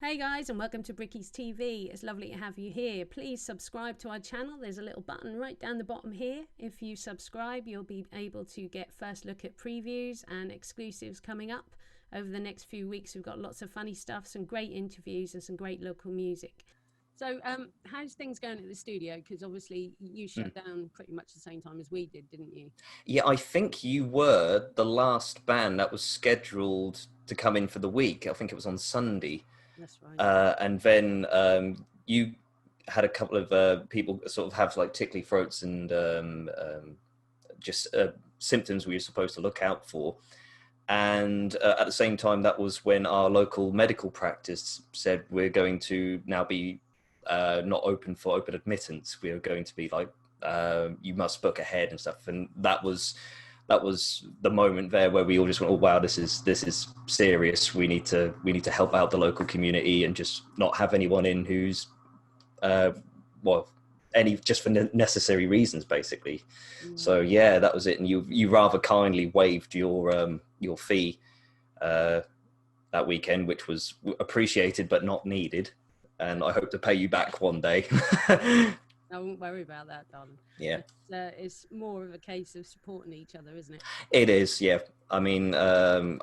Hey guys, and welcome to Bricky's TV. It's lovely to have you here. Please subscribe to our channel. There's a little button right down the bottom here. If you subscribe, you'll be able to get first look at previews and exclusives coming up over the next few weeks. We've got lots of funny stuff, some great interviews and some great local music. So how's things going at the studio? Because obviously you shut down pretty much the same time as we did, didn't you? Yeah, I think you were the last band that was scheduled to come in for the week. I think it was on Sunday. That's right. And then you had a couple of people sort of have like tickly throats and just symptoms we were supposed to look out for. And at the same time, that was when our local medical practice said we're going to now be not open for open admittance. We're going to be like, you must book ahead and stuff. And that was the moment there where we all just went, oh wow, this is serious. We need to help out the local community and just not have anyone in who's any just for necessary reasons basically. So yeah, that was it. And you rather kindly waived your fee that weekend, which was appreciated but not needed, and I hope to pay you back one day. I won't worry about that, darling. Yeah. It's more of a case of supporting each other, isn't it? It is, yeah. I mean, our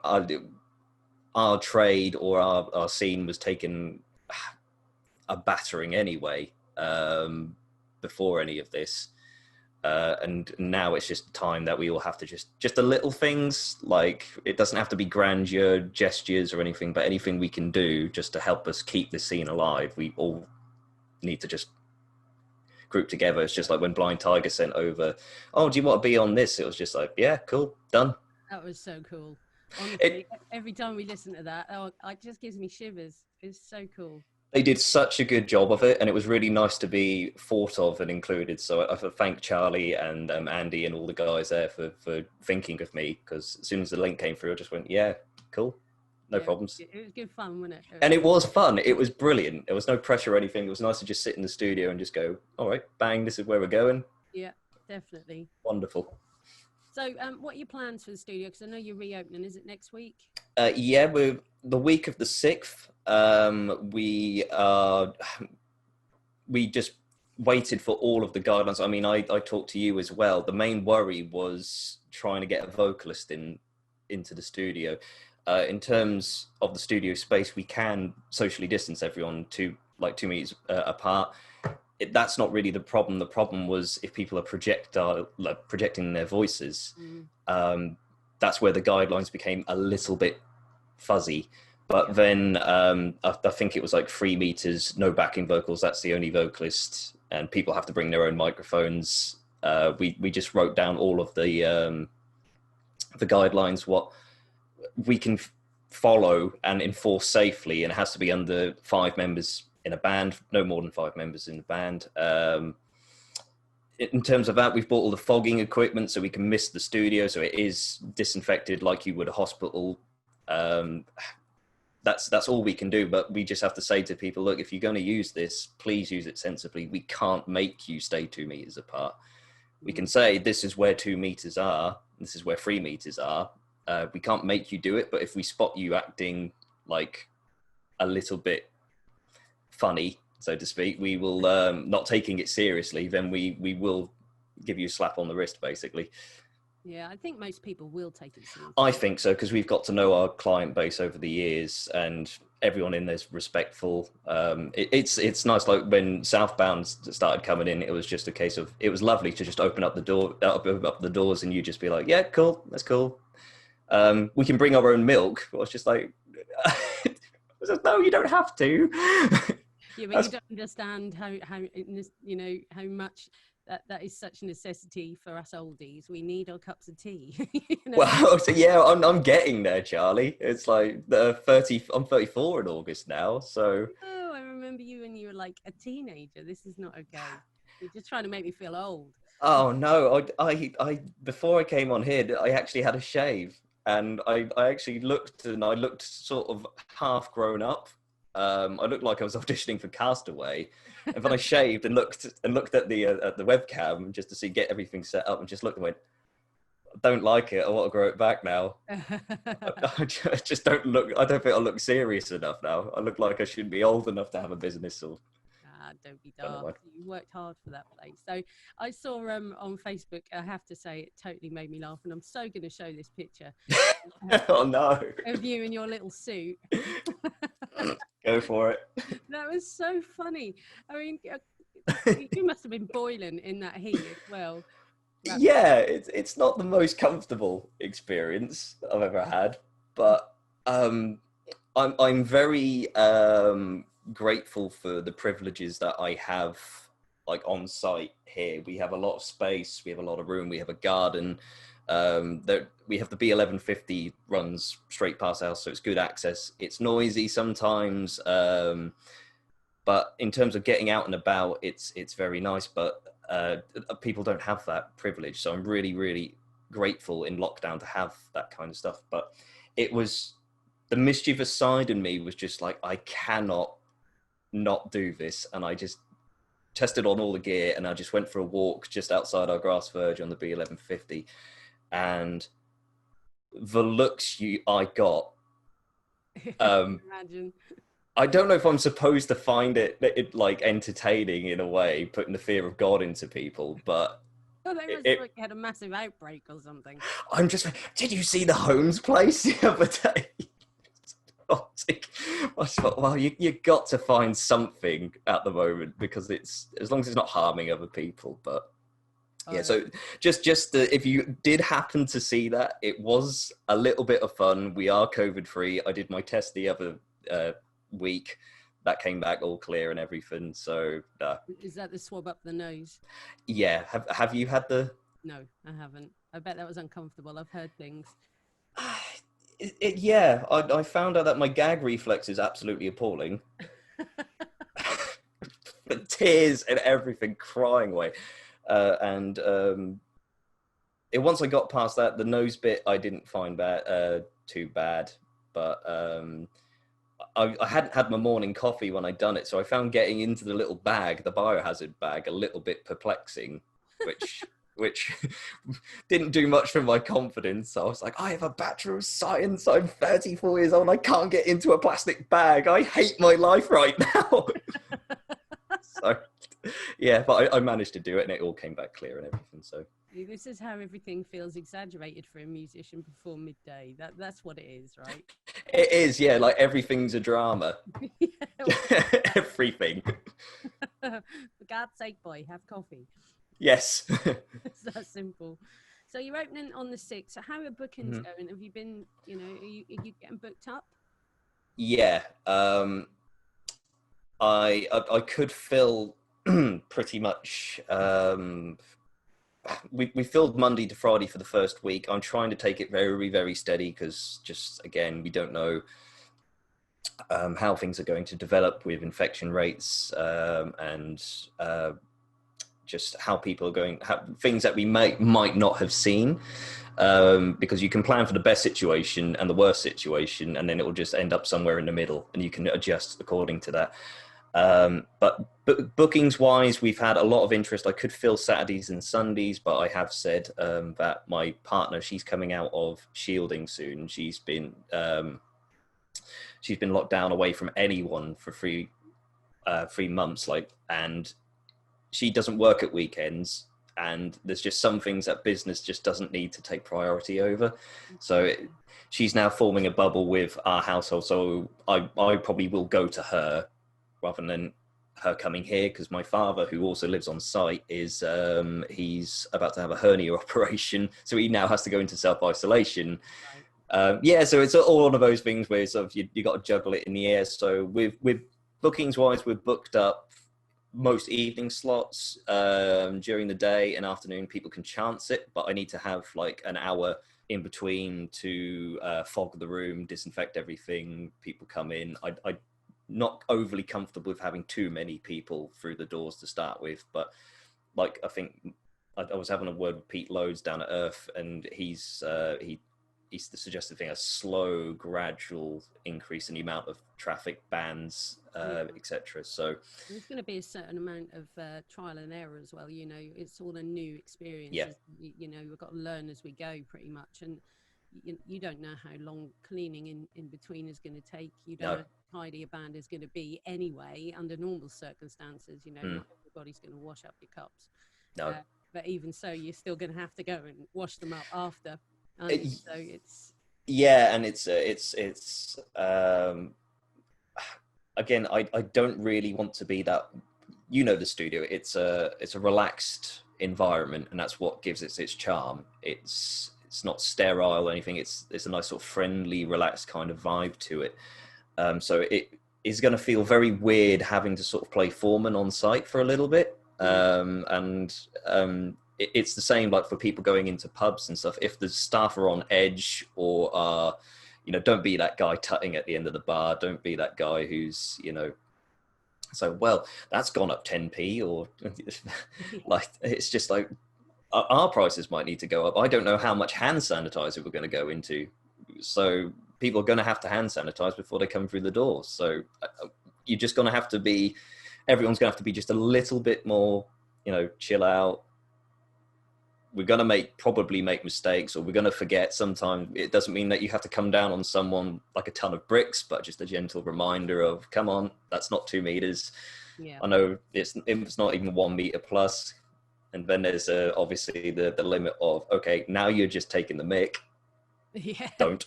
trade or our scene was taking a battering anyway before any of this. And now it's just time that we all have to just the little things, like it doesn't have to be grandeur gestures or anything, but anything we can do just to help us keep the scene alive. We all need to just group together. It's just like when Blind Tiger sent over, oh, do you want to be on this? It was just like, yeah, cool, done. That was so cool. Honestly, every time we listen to that, it just gives me shivers. It's so cool. They did such a good job of it, and it was really nice to be thought of and included. So I thank Charley and Andy and all the guys there for thinking of me, because as soon as the link came through, I just went, yeah, cool. No problems. It was good fun, wasn't it? And it was fun. It was brilliant. There was no pressure or anything. It was nice to just sit in the studio and just go, all right, bang, this is where we're going. Yeah, definitely. Wonderful. So what are your plans for the studio? Because I know you're reopening. Is it next week? Yeah, we're the week of the 6th. We just waited for all of the guidelines. I mean, I talked to you as well. The main worry was trying to get a vocalist into the studio. In terms of the studio space, we can socially distance everyone to like 2 meters apart. That's not really the problem. The problem was if people are projecting their voices. That's where the guidelines became a little bit fuzzy. But then I think it was like 3 meters, no backing vocals. That's the only vocalist, and people have to bring their own microphones. We just wrote down all of the guidelines, what we can follow and enforce safely, and it has to be under 5 members in a band, no more than 5 members in the band. In terms of that, we've bought all the fogging equipment so we can mist the studio, so it is disinfected like you would a hospital. That's all we can do, but we just have to say to people, look, if you're going to use this, please use it sensibly. We can't make you stay 2 meters apart. We can say this is where 2 meters are, this is where 3 meters are. We can't make you do it, but if we spot you acting like a little bit funny, so to speak, we will not taking it seriously, then we will give you a slap on the wrist, basically. Yeah, I think most people will take it seriously. I think so, because we've got to know our client base over the years, and everyone in there's respectful. It's nice, like when Southbound started coming in, it was just a case of, it was lovely to just open up the doors and you just be like, yeah, cool, that's cool. We can bring our own milk. I was just like, no, you don't have to. Yeah, but you don't understand how much that is such a necessity for us oldies. We need our cups of tea. Well, so yeah, I'm getting there, Charlie. It's like I'm 34 in August now, so. Oh, I remember you when you were like a teenager. This is not okay. You're just trying to make me feel old. Oh no, I before I came on here, I actually had a shave, and I actually looked, and I looked sort of half grown up. I looked like I was auditioning for Castaway, and then I shaved and looked at the webcam just to get everything set up, and just looked and went, don't like it. I want to grow it back now. I just don't look. I don't think I look serious enough now. I look like I should be old enough to have a business. Or Don't be don't know daft. what. You worked hard for that place. So I saw on Facebook, I have to say, it totally made me laugh, and I'm so going to show this picture Oh no! of you in your little suit. Go for it. That was so funny. I mean, you must have been boiling in that heat as well. Yeah, it's not the most comfortable experience I've ever had, but I'm very grateful for the privileges that I have, like on site here. We have a lot of space, we have a lot of room, we have a garden. We have the B1150 runs straight past the house, so it's good access. It's noisy sometimes, but in terms of getting out and about, it's very nice. But people don't have that privilege, so I'm really, really grateful in lockdown to have that kind of stuff. But it was the mischievous side in me was just like, I cannot not do this, and I just tested on all the gear, and I just went for a walk just outside our grass verge on the B1150, and the looks I got. Imagine. I don't know if I'm supposed to find it like entertaining in a way, putting the fear of God into people, but Oh, they must have like had a massive outbreak or something. I'm just. Did you see the Holmes place the other day? I thought, well, you got to find something at the moment, because it's, as long as it's not harming other people. But yeah, so just if you did happen to see that, it was a little bit of fun. We are COVID free. I did my test the other week. That came back all clear and everything. So is that the swab up the nose? Yeah. Have you had the? No, I haven't. I bet that was uncomfortable. I've heard things. Yeah, I found out that my gag reflex is absolutely appalling. But tears and everything, crying away. And once I got past that, the nose bit I didn't find too bad. But I hadn't had my morning coffee when I'd done it, so I found getting into the little bag, the biohazard bag, a little bit perplexing, which didn't do much for my confidence. I was like, I have a Bachelor of Science, I'm 34 years old, I can't get into a plastic bag. I hate my life right now. So, yeah, but I managed to do it, and it all came back clear and everything. So this is how everything feels exaggerated for a musician before midday. That's what it is, right? It is, yeah, like everything's a drama. Everything. For God's sake, boy, have coffee. Yes. It's that simple. So you're opening on the 6th. So how are bookings going? Have you been, are you getting booked up? Yeah. I could fill pretty much. We filled Monday to Friday for the first week. I'm trying to take it very, very steady, because just, again, we don't know how things are going to develop with infection rates, and just how people are going, things that we might not have seen, because you can plan for the best situation and the worst situation, and then it will just end up somewhere in the middle, and you can adjust according to that. But bookings wise, we've had a lot of interest. I could fill Saturdays and Sundays, but I have said that my partner, she's coming out of shielding soon. She's been locked down away from anyone for 3 months, and she doesn't work at weekends, and there's just some things that business just doesn't need to take priority over. So she's now forming a bubble with our household. So I probably will go to her rather than her coming here, because my father, who also lives on site, is he's about to have a hernia operation, so he now has to go into self-isolation. Yeah, so it's all one of those things where sort of you got to juggle it in the air. So with bookings wise, we're booked up most evening slots. During the day and afternoon, people can chance it, but I need to have like an hour in between to fog the room, disinfect everything. People come in. I not overly comfortable with having too many people through the doors to start with, but I think I was having a word with Pete Loads down at Earth, and he he's suggested thing, a slow, gradual increase in the amount of traffic bans, etc. So there's going to be a certain amount of trial and error as well. You know, it's all a new experience. yeah, You know, we've got to learn as we go, pretty much. And you don't know how long cleaning in between is going to take. You don't know how tidy a band is going to be anyway under normal circumstances. You know, not everybody's going to wash up your cups. No. But even so, you're still going to have to go and wash them up after. So it's and it's again, I don't really want to be that, you know, the studio, it's a relaxed environment, and that's what gives it its charm. It's not sterile or anything. It's a nice sort of friendly, relaxed kind of vibe to it. So it is going to feel very weird having to sort of play foreman on site for a little bit. It's the same like for people going into pubs and stuff. If the staff are on edge or are, you know, don't be that guy tutting at the end of the bar. Don't be that guy who's, you know, so, well, that's gone up 10p, or like, it's just like our prices might need to go up. I don't know how much hand sanitizer we're going to go into. So people are going to have to hand sanitize before they come through the door. So you're just going to have to be, everyone's going to have to be just a little bit more, you know, chill out. We're going to probably make mistakes, or we're going to forget sometimes. It doesn't mean that you have to come down on someone like a ton of bricks, but just a gentle reminder of, come on, that's not 2 meters. Yeah. I know it's not even 1 meter plus. And then there's obviously the limit of, okay, now you're just taking the mick. Yeah. Don't.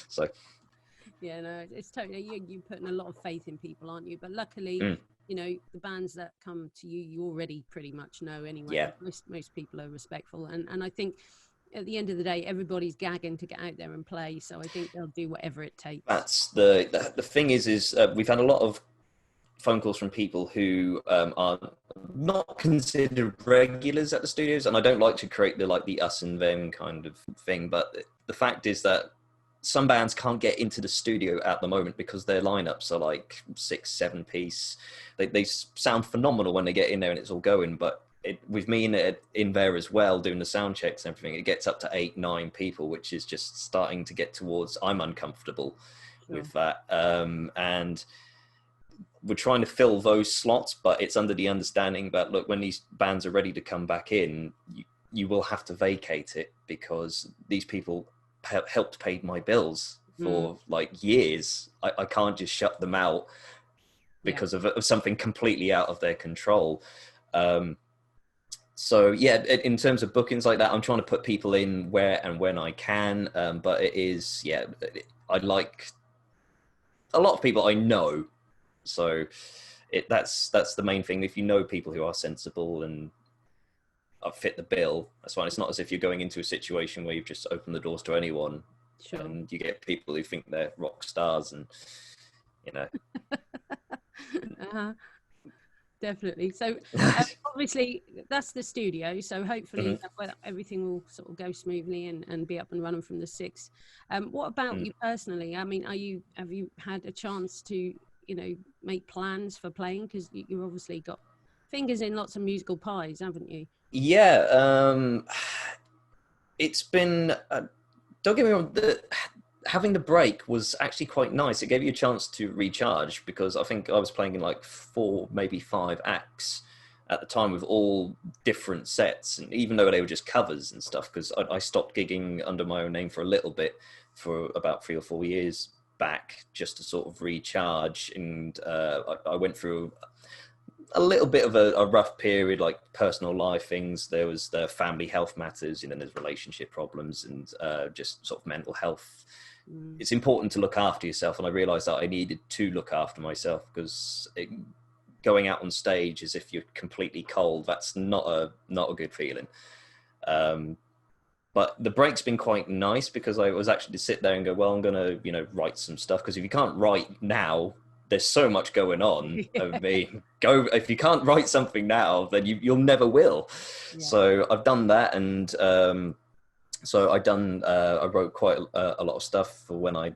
So. Yeah, no, it's totally, you're putting a lot of faith in people, aren't you? But luckily, you know, the bands that come to you, you already pretty much know anyway. Yeah. Most people are respectful. And I think at the end of the day, everybody's gagging to get out there and play. So I think they'll do whatever it takes. That's the thing is we've had a lot of phone calls from people who are not considered regulars at the studios, and I don't like to create the us and them kind of thing, but the fact is that some bands can't get into the studio at the moment because their lineups are like 6-7 piece. They sound phenomenal when they get in there and it's all going, but with me in there as well doing the sound checks and everything, it gets up to 8-9 people, which is just starting to get towards, I'm uncomfortable with that. And we're trying to fill those slots, but it's under the understanding that, look, when these bands are ready to come back in, you will have to vacate it, because these people helped pay my bills for like years. I can't just shut them out because of something completely out of their control. So yeah, in terms of bookings like that, I'm trying to put people in where and when I can. But it is, I like a lot of people I know. So that's the main thing. If you know people who are sensible and fit the bill, that's fine. It's not as if you're going into a situation where you've just opened the doors to anyone. Sure. And you get people who think they're rock stars, and you know. Definitely. So obviously that's the studio, so hopefully everything will sort of go smoothly and be up and running from the 6th. What about you personally? I mean, have you had a chance to, you know, make plans for playing, because you've obviously got fingers in lots of musical pies, haven't you? It's been don't get me wrong, having the break was actually quite nice. It gave you a chance to recharge, because I think I was playing in like 4, maybe 5 acts at the time with all different sets, and even though they were just covers and stuff, because I stopped gigging under my own name for a little bit for about 3 or 4 years back, just to sort of recharge. And I went through a little bit of a rough period, like personal life things. There was the family health matters, you know, there's relationship problems, and just sort of mental health. It's important to look after yourself, and I realized that I needed to look after myself, because going out on stage as if you're completely cold, that's not a good feeling. But the break's been quite nice, because I was actually to sit there and go, well, I'm gonna, you know, write some stuff, because if you can't write now, there's so much going on. I mean, if you can't write something now, then you'll never will. So I've done that, and so I wrote quite a lot of stuff for when I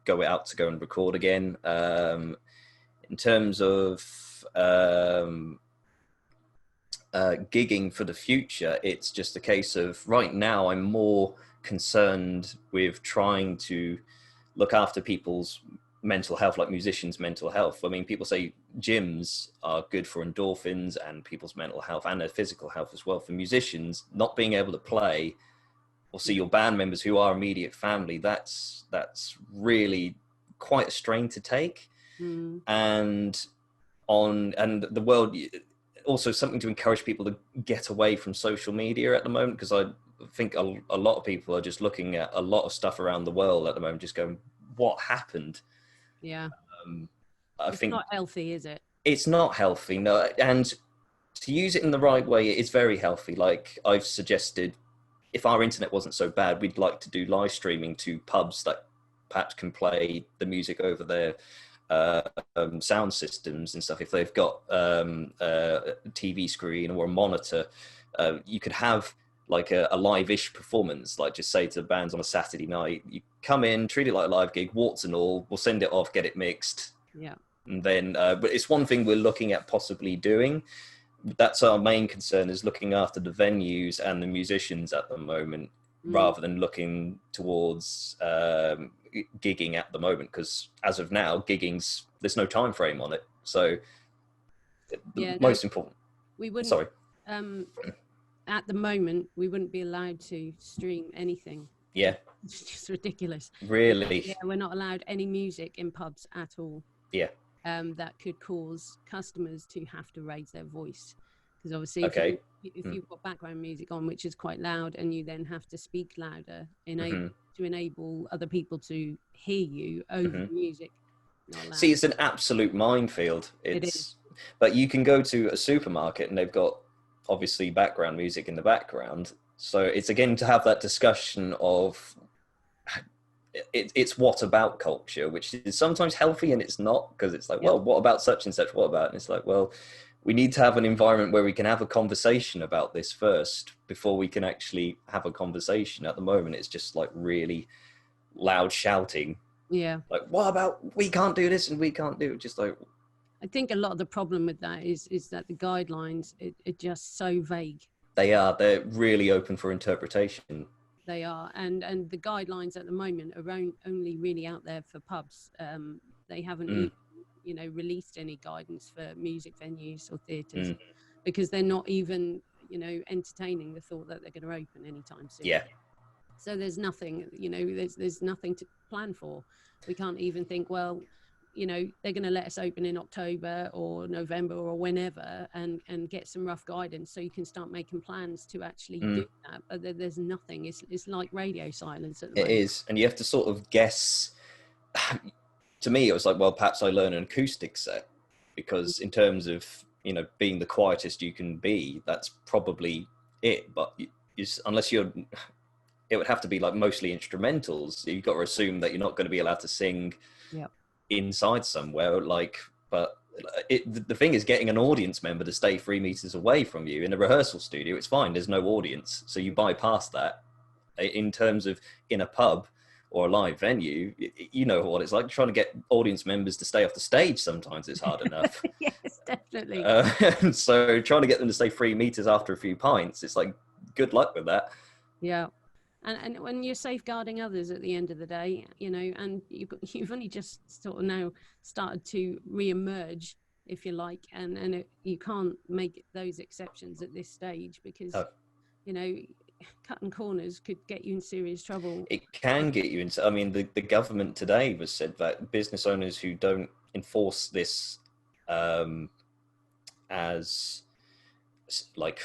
go out to go and record again. In terms of gigging for the future, it's just a case of right now I'm more concerned with trying to look after people's mental health, like musicians' mental health. I mean, people say gyms are good for endorphins and people's mental health and their physical health as well. For musicians, not being able to play or see your band members who are immediate family, that's really quite a strain to take. And the world, also something to encourage people to get away from social media at the moment, because I think a lot of people are just looking at a lot of stuff around the world at the moment, just going, what happened? Yeah. I It's think not healthy, is it? it's not healthy, no. And to use it in the right way, it is very healthy. Like I've suggested, if our internet wasn't so bad, we'd like to do live streaming to pubs that perhaps can play the music over their sound systems and stuff. If they've got a TV screen or a monitor, you could have like a live-ish performance, like just say to the bands on a Saturday night, you come in, treat it like a live gig, warts and all, we'll send it off, get it mixed. Yeah. And then, but it's one thing we're looking at possibly doing. That's our main concern, is looking after the venues and the musicians at the moment, rather than looking towards gigging at the moment, because as of now, there's no time frame on it. So most important. We wouldn't. Sorry. At the moment, we wouldn't be allowed to stream anything. Yeah. It's just ridiculous. Really? Yeah, we're not allowed any music in pubs at all. Yeah. That could cause customers to have to raise their voice, because obviously if you've got background music on, which is quite loud, and you then have to speak louder to enable other people to hear you over the music. See, it's an absolute minefield. It is. But you can go to a supermarket and they've got obviously background music in the background. So it's again to have that discussion of it's what about culture, which is sometimes healthy and it's not, because it's like, well, what about such and such? What about? And it's like, well, we need to have an environment where we can have a conversation about this first before we can actually have a conversation. At the moment, it's just like really loud shouting. Yeah. Like, what about we can't do this and we can't do it? Just like, I think a lot of the problem with that is that the guidelines are just so vague. They're really open for interpretation. They are, and the guidelines at the moment are only really out there for pubs. They haven't even, released any guidance for music venues or theatres, because they're not even, entertaining the thought that they're going to open anytime soon. Yeah. So there's nothing, there's nothing to plan for. We can't even think, well, they're going to let us open in October or November or whenever, and get some rough guidance so you can start making plans to actually do that. But there's nothing. It's like radio silence at the moment. It is. And you have to sort of guess. To me, it was like, well, perhaps I learn an acoustic set, because in terms of, being the quietest you can be, that's probably it. But unless it would have to be like mostly instrumentals. You've got to assume that you're not going to be allowed to sing inside somewhere, but the thing is getting an audience member to stay 3 meters away from you. In a rehearsal studio, it's fine, there's no audience, so you bypass that. In terms of in a pub or a live venue, you know what it's like trying to get audience members to stay off the stage. Sometimes it's hard enough. Yes, definitely. So trying to get them to stay 3 meters after a few pints, it's like, good luck with that. Yeah. And when you're safeguarding others at the end of the day, and you've only just sort of now started to re-emerge, if you like, and you can't make those exceptions at this stage, because, cutting corners could get you in serious trouble. It can get you into, I mean, the government today was said that business owners who don't enforce this as, like,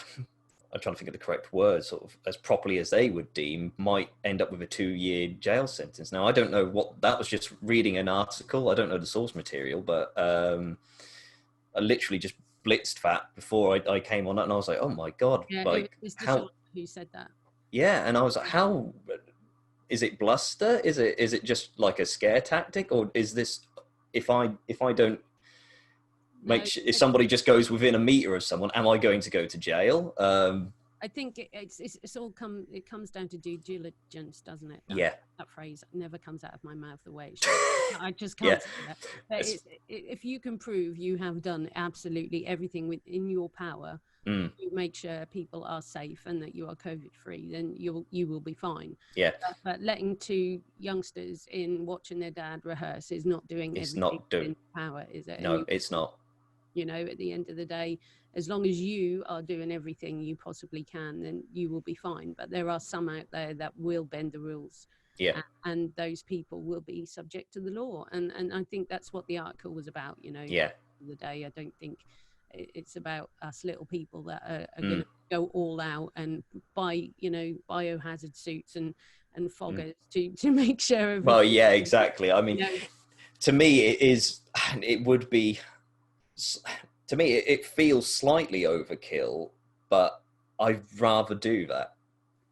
I'm trying to think of the correct word, sort of as properly as they would deem, might end up with a 2-year jail sentence. Now, I don't know that was just reading an article. I don't know the source material, but I literally just blitzed that before I came on it, and I was like, oh my God. Yeah, like, it was how who said that. Yeah, and I was like, how is it bluster? Is it just like a scare tactic, or is this if I don't if somebody just goes within a meter of someone, am I going to go to jail? I think it's all it comes down to due diligence, doesn't it? That phrase never comes out of my mouth the way it should. I just can't say that. But if you can prove you have done absolutely everything within your power to make sure people are safe and that you are COVID free, then you will be fine. Yeah. But letting two youngsters in watching their dad rehearse is not doing everything within power, is it? No, it's not. You know, at the end of the day, as long as you are doing everything you possibly can, then you will be fine. But there are some out there that will bend the rules. Yeah. And those people will be subject to the law. And I think that's what the article was about, you know. Yeah. At the end of the day, I don't think it's about us little people that are going to go all out and buy, you know, biohazard suits and foggers to make sure everything. Well, yeah, exactly. I mean, to me, it would be... To me, it feels slightly overkill, but I'd rather do that.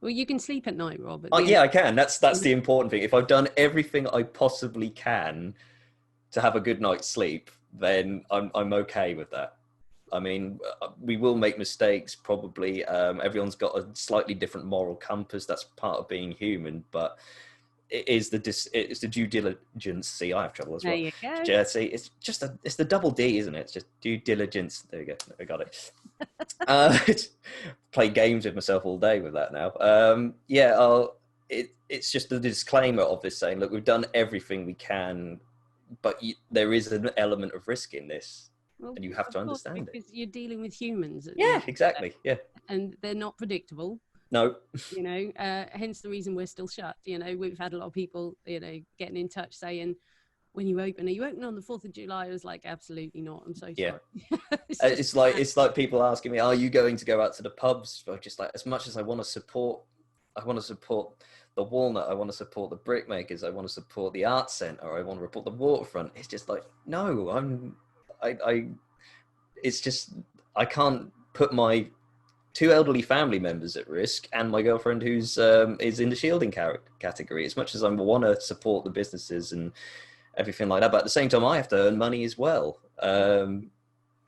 Well, you can sleep at night, Rob. Yeah, I can. That's the important thing. If I've done everything I possibly can to have a good night's sleep, then I'm okay with that. I mean, we will make mistakes, probably. Everyone's got a slightly different moral compass. That's part of being human, but it's the due diligence. See, I have trouble as well. There you go. Yeah, see, it's the double D, isn't it? It's just due diligence. There you go. I got it. Play games with myself all day with that now. It's just the disclaimer of this saying, look, we've done everything we can, but there is an element of risk in this, and you have to understand it. Because you're dealing with humans. Yeah, exactly. Yeah. And they're not predictable. No. You know, hence the reason we're still shut. You know, we've had a lot of people, you know, getting in touch saying, when you open, are you open on the 4th of July? I was like, absolutely not. I'm so sorry. Yeah. it's like people asking me, are you going to go out to the pubs? I'm just like, as much as I want to support the Walnut, I want to support the brickmakers, I want to support the art centre, I want to support the waterfront. It's just like, no, it's just, I can't put my 2 elderly family members at risk and my girlfriend who's is in the shielding category. As much as I want to support the businesses and everything like that, but at the same time I have to earn money as well.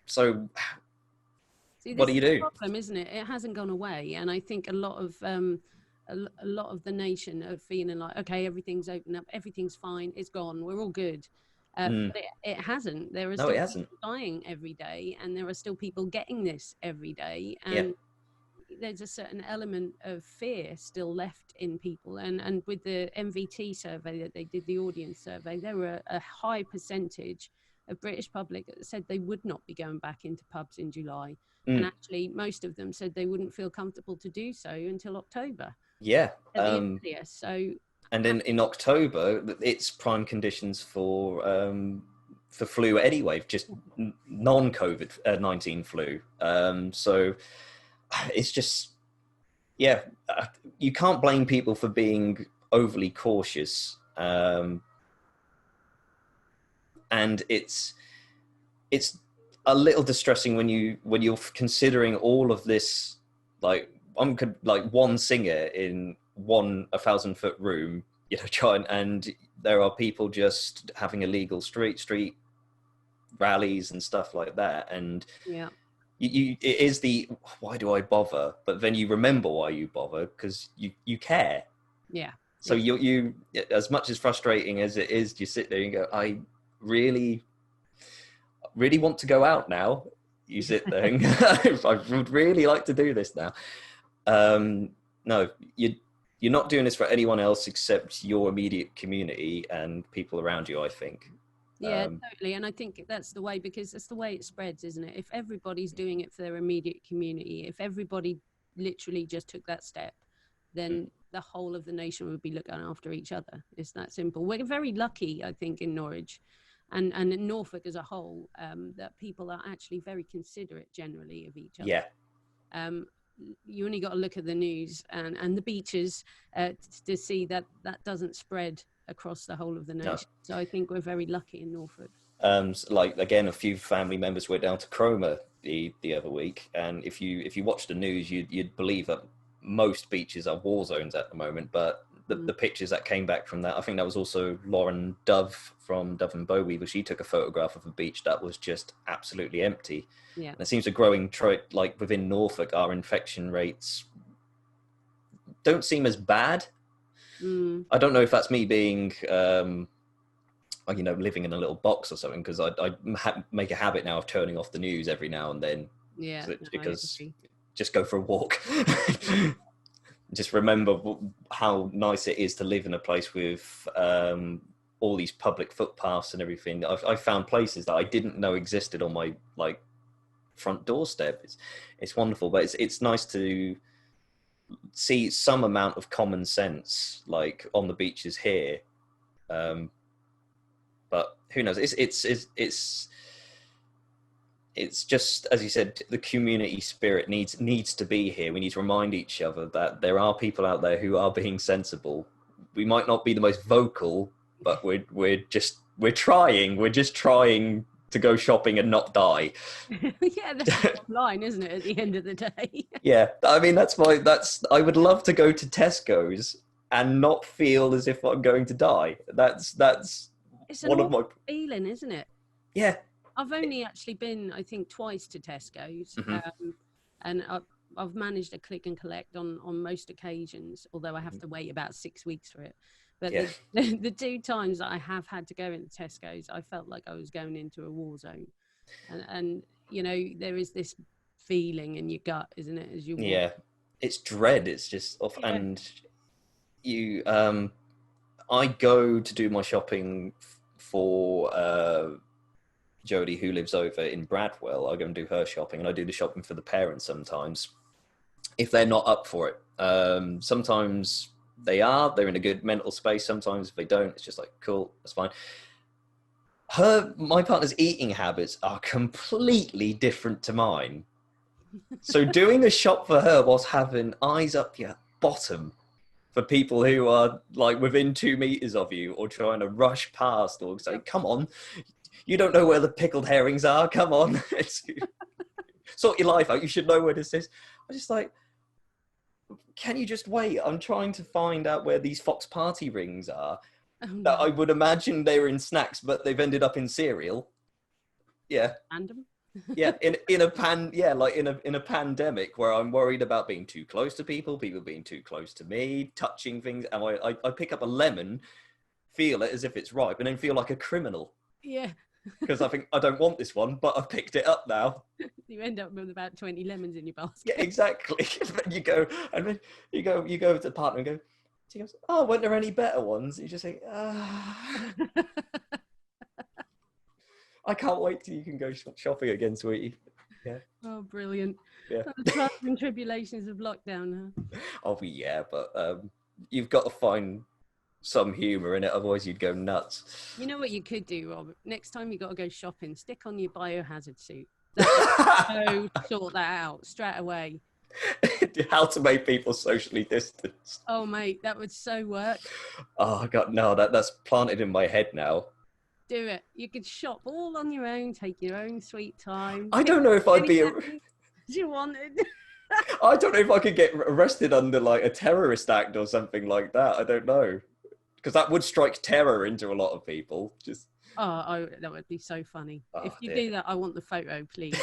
So see, what do you do? Problem, isn't it? It hasn't gone away, and I think a lot of the nation are feeling like, okay, everything's open up, everything's fine, it's gone, we're all good. But it hasn't. There are still people dying every day, and there are still people getting this every day, and there's a certain element of fear still left in people. And with the MVT survey that they did, the audience survey, there were a high percentage of British public that said they would not be going back into pubs in July, and actually most of them said they wouldn't feel comfortable to do so until October. Yeah. So. And then in October, it's prime conditions for flu anyway, just non-COVID-19 flu. So it's just, you can't blame people for being overly cautious. And it's a little distressing when you're considering all of this, like one singer in 1,000-foot room, you know, and there are people just having illegal street rallies and stuff like that, and it is the why do I bother? But then you remember why you bother, because you care. So you as much as frustrating as it is, you sit there and go, I really want to go out now. You sit there and I would really like to do this now. No, you're not doing this for anyone else except your immediate community and people around you, I think. Yeah, totally. And I think that's the way, because it's the way it spreads, isn't it? If everybody's doing it for their immediate community, if everybody literally just took that step, then the whole of the nation would be looking after each other. It's that simple. We're very lucky, I think, in Norwich and in Norfolk as a whole, that people are actually very considerate generally of each other. Yeah. You only got to look at the news and the beaches to see that doesn't spread across the whole of the nation. No. So I think we're very lucky in Norfolk. Like again, a few family members went down to Cromer the other week, and if you watch the news, you'd believe that most beaches are war zones at the moment. But the pictures that came back from that, I think that was also Lauren Dove from Dove and Bowie, but she took a photograph of a beach that was just absolutely empty. Yeah. And it seems a growing trait, like within Norfolk, our infection rates don't seem as bad. Mm. I don't know if that's me being, living in a little box or something, because I make a habit now of turning off the news every now and then. Yeah, Because just go for a walk. Just remember how nice it is to live in a place with all these public footpaths and everything. I've found places that I didn't know existed on my front doorstep. It's wonderful, but it's nice to see some amount of common sense on the beaches here. But who knows? It's just, as you said, the community spirit needs to be here. We need to remind each other that there are people out there who are being sensible. We might not be the most vocal, but we're trying. We're just trying to go shopping and not die. Yeah, that's the bottom line, isn't it? At the end of the day. Yeah, I mean I would love to go to Tesco's and not feel as if I'm going to die. That's It's one of my feeling, isn't it? Yeah. I've only actually been, I think, twice to Tesco's, and I've managed to click and collect on most occasions, although I have to wait about 6 weeks for it. But the 2 times that I have had to go into Tesco's, I felt like I was going into a war zone. And there is this feeling in your gut, isn't it, as you walk? Yeah, it's dread. It's just off. Yeah. And you, I go to do my shopping for Jodie, who lives over in Bradwell. I go and do her shopping, and I do the shopping for the parents sometimes, if they're not up for it. Sometimes they're in a good mental space. Sometimes if they don't, it's just cool, that's fine. My partner's eating habits are completely different to mine. So doing a shop for her whilst having eyes up your bottom for people who are within 2 meters of you, or trying to rush past, or say, come on, you don't know where the pickled herrings are. Come on. Sort your life out. You should know where this is. I'm just can you just wait? I'm trying to find out where these Fox Party rings are. Oh, no. That I would imagine they were in snacks, but they've ended up in cereal. Yeah. Random. Yeah. In a pandemic where I'm worried about being too close to people being too close to me, touching things. And I pick up a lemon, feel it as if it's ripe, and then feel like a criminal. Yeah. Because I think I don't want this one, but I've picked it up now. You end up with about 20 lemons in your basket. Yeah, exactly. You go to the partner and go, she goes, oh, weren't there any better ones? You just say, I can't wait till you can go shopping again, sweetie. Yeah. Oh, brilliant. Yeah. The trials and tribulations of lockdown, huh? Oh, yeah, but you've got to find some humour in it, otherwise you'd go nuts. You know what you could do, Rob? Next time you got to go shopping, stick on your biohazard suit. So sort that out straight away. How to make people socially distanced. Oh, mate, that would so work. Oh, God, no, that's planted in my head now. Do it. You could shop all on your own, take your own sweet time. I don't know if I'd be you wanted. I don't know if I could get arrested under a terrorist act or something like that. I don't know. Because that would strike terror into a lot of people. Just that would be so funny. If you do that, I want the photo, please.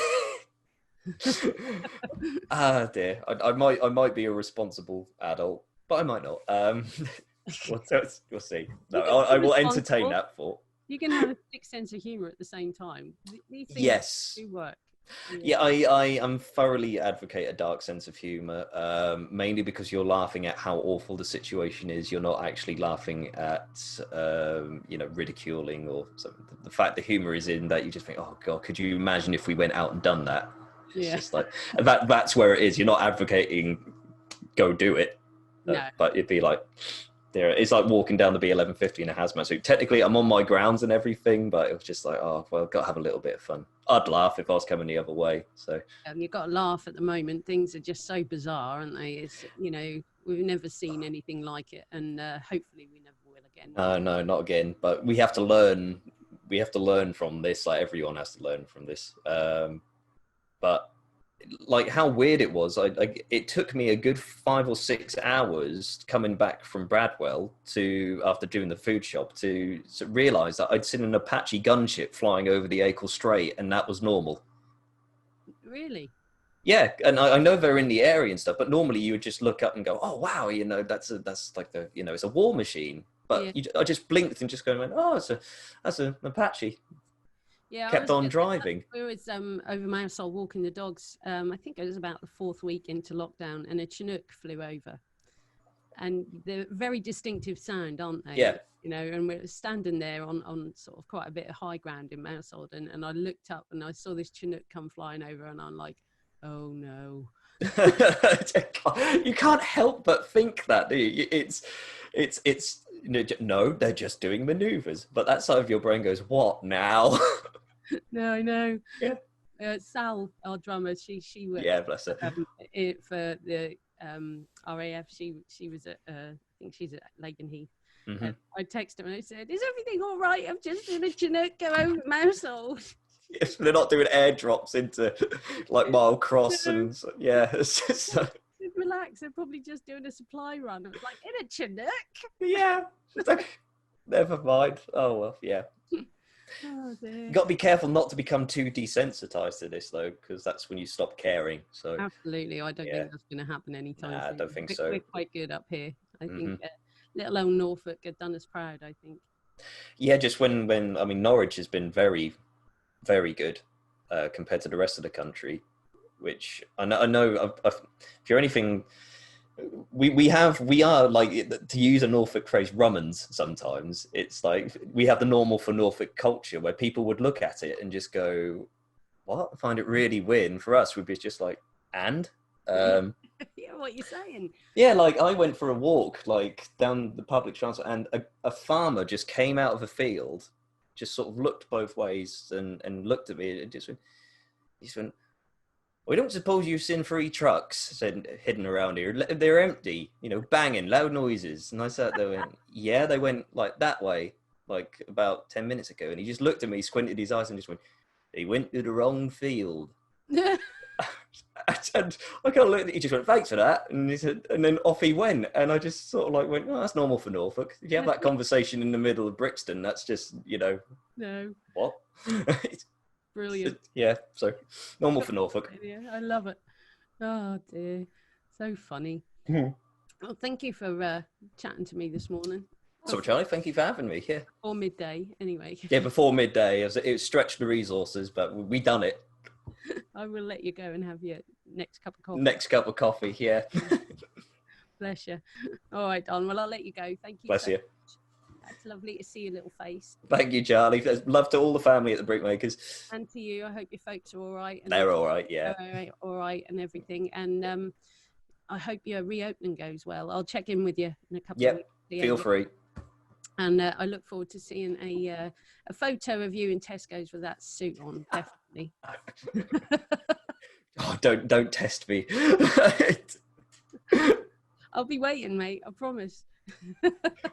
Dear. I might be a responsible adult, but I might not. We'll see. No, I will entertain that thought. You can have a sick sense of humour at the same time. These things yes. do work. Yeah, I am thoroughly advocate a dark sense of humour, mainly because you're laughing at how awful the situation is. You're not actually laughing at, ridiculing or something. The fact the humour is in that you just think, oh, God, could you imagine if we went out and done that? It's just that's where it is. You're not advocating go do it. No. But it'd be it's like walking down the B1150 in a hazmat suit. Technically, I'm on my grounds and everything, but it was just I've got to have a little bit of fun. I'd laugh if I was coming the other way. So you've got to laugh at the moment. Things are just so bizarre, aren't they? It's we've never seen anything like it, and hopefully we never will again. No, not again. But we have to learn. We have to learn from this. Everyone has to learn from this. But how weird it was. It took me a good 5 or 6 hours coming back from Bradwell after doing the food shop to realise that I'd seen an Apache gunship flying over the Acle Strait, and that was normal. Really? Yeah, and I know they're in the area and stuff, but normally you would just look up and go, "Oh wow, that's like it's a war machine." But Yeah. I just blinked and just went, "Oh, that's an Apache." Yeah, I Kept was on driving. we was over Marisol walking the dogs. I think it was about the 4th week into lockdown, and a Chinook flew over, and they're very distinctive sound, aren't they? Yeah. You know, and we're standing there on sort of quite a bit of high ground in Marisol, and I looked up and I saw this Chinook come flying over, and I'm like, oh no. You can't help but think that, do you? It's no, they're just doing maneuvers, but that side of your brain goes, "What now?" No, I know. Yeah. Sal, our drummer, she was Yeah, bless her. for the RAF. She was at I think she's at Lakenheath. Mm-hmm. I texted her and I said, "Is everything all right? I've just seen a Chinook go over Mousehole." Yes, they're not doing airdrops into like Mile Cross and yeah. It's just, relax. They're probably just doing a supply run. I was like, in a Chinook. yeah. It's like, never mind. Oh well, yeah. Oh dear. You got to be careful not to become too desensitized to this though, because that's when you stop caring. So absolutely, I don't think that's going to happen anytime soon. I don't think so. We're quite good up here. I think little old Norfolk had done us proud, I think. Yeah, just when I mean Norwich has been very, very good compared to the rest of the country, which I know if you're anything, we are like, to use a Norfolk phrase, Rummans. Sometimes it's like we have the normal for Norfolk culture where people would look at it and just go, "What?" I find it really weird. And for us, we'd be just like, "And." Yeah, what you're saying. Yeah, like I went for a walk like down the public transport, and a farmer just came out of a field, just sort of looked both ways and looked at me and just went, "We don't suppose you've seen 3 trucks hidden around here. They're empty, banging, loud noises." And I sat there and went, "Yeah, they went like that way, like about 10 minutes ago." And he just looked at me, squinted his eyes and just went, "They went to the wrong field." And I kind of looked at it, he just went, "Thanks for that." And he said, and then off he went. And I just sort of like went, "Oh, that's normal for Norfolk. If you have that conversation in the middle of Brixton, that's just, No. What? Brilliant. Yeah, so normal for Norfolk. Yeah, I love it. Oh dear. So funny. Well, thank you for chatting to me this morning. So, Charlie, thank you for having me. Yeah. Before midday, anyway. Yeah, before midday. It stretched the resources, but we done it. I will let you go and have your next cup of coffee. Next cup of coffee, yeah. Bless you. All right, Don. Well, I'll let you go. Thank you. Bless you. It's lovely to see your little face. Thank you, Charlie. Love to all the family at the Brickmakers. And to you. I hope your folks are all right. They're all right, yeah. All right, and everything. And I hope your reopening goes well. I'll check in with you in a couple of weeks. Feel free. And I look forward to seeing a photo of you in Tesco's with that suit on, definitely. Oh, don't test me. I'll be waiting, mate. I promise.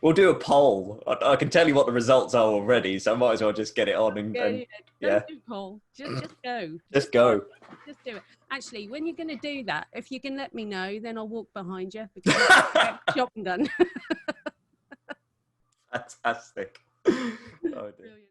We'll do a poll. I can tell you what the results are already, so I might as well just get it on and Don't do poll. Just go. Just go. Just do it. Actually, when you're going to do that, if you can let me know, then I'll walk behind you because shopping done. Fantastic. Oh, dear. Brilliant.